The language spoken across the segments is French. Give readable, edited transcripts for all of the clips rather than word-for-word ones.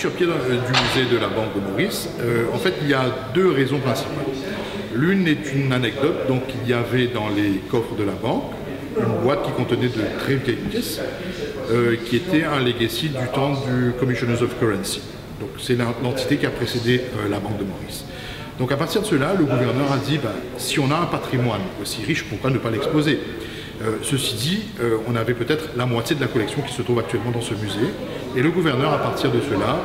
sur pied du musée de la Banque de Maurice, en fait, il y a deux raisons principales. L'une est une anecdote, donc il y avait dans les coffres de la banque une boîte qui contenait de très vieilles pièces, qui était un legacy du temps du Commissioners of Currency. Donc c'est l'entité qui a précédé la Banque de Maurice. Donc à partir de cela, le gouverneur a dit, si on a un patrimoine aussi riche, pourquoi ne pas l'exposer? Ceci dit, on avait peut-être la moitié de la collection qui se trouve actuellement dans ce musée. Et le gouverneur, à partir de cela,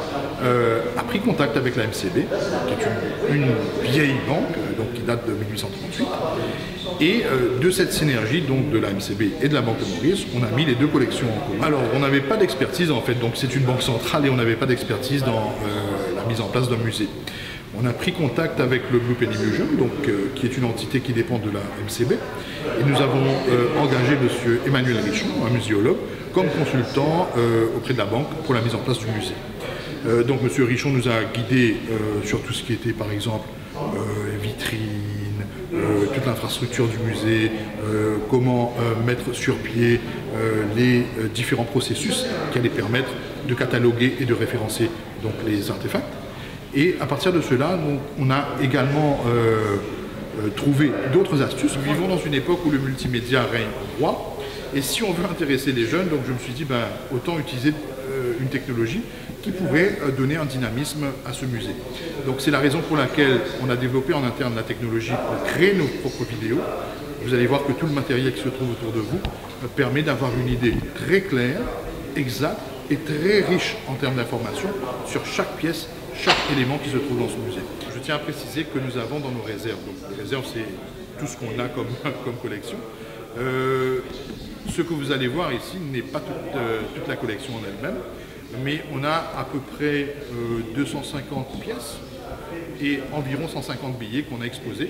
a pris contact avec la MCB, qui est une vieille banque, donc qui date de 1838. Et de cette synergie donc, de la MCB et de la Banque de Maurice, on a mis les deux collections en commun. Alors, on n'avait pas d'expertise, en fait, donc c'est une banque centrale et on n'avait pas d'expertise dans la mise en place d'un musée. On a pris contact avec le Blue Penny Museum, donc, qui est une entité qui dépend de la MCB, et nous avons engagé M. Emmanuel Richon, un muséologue, comme consultant auprès de la banque pour la mise en place du musée. Donc M. Richon nous a guidés sur tout ce qui était par exemple vitrines, toute l'infrastructure du musée, comment mettre sur pied les différents processus qui allaient permettre de cataloguer et de référencer donc, les artefacts. Et à partir de cela, donc, on a également trouvé d'autres astuces. Nous vivons dans une époque où le multimédia règne roi. Et si on veut intéresser les jeunes, donc je me suis dit, autant utiliser une technologie qui pourrait donner un dynamisme à ce musée. Donc c'est la raison pour laquelle on a développé en interne la technologie pour créer nos propres vidéos. Vous allez voir que tout le matériel qui se trouve autour de vous permet d'avoir une idée très claire, exacte et très riche en termes d'informations sur chaque pièce, chaque élément qui se trouve dans ce musée. Je tiens à préciser que nous avons dans nos réserves, donc les réserves c'est tout ce qu'on a comme collection. Ce que vous allez voir ici n'est pas toute la collection en elle-même, mais on a à peu près 250 pièces et environ 150 billets qu'on a exposés,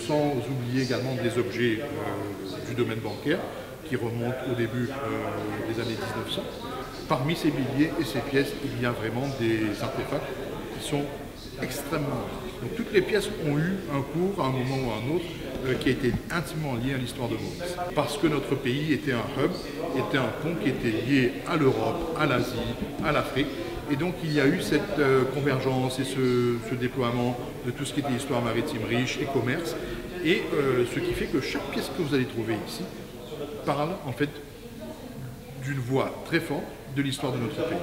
sans oublier également des objets du domaine bancaire qui remontent au début des années 1900. Parmi ces billets et ces pièces, il y a vraiment des artefacts qui sont extrêmement rares. Donc toutes les pièces ont eu un cours à un moment ou à un autre qui a été intimement lié à l'histoire de Maurice. Parce que notre pays était un hub, était un pont qui était lié à l'Europe, à l'Asie, à l'Afrique. Et donc il y a eu cette convergence et ce déploiement de tout ce qui était histoire maritime riche et commerce. Et ce qui fait que chaque pièce que vous allez trouver ici parle en fait d'une voix très forte de l'histoire de notre pays.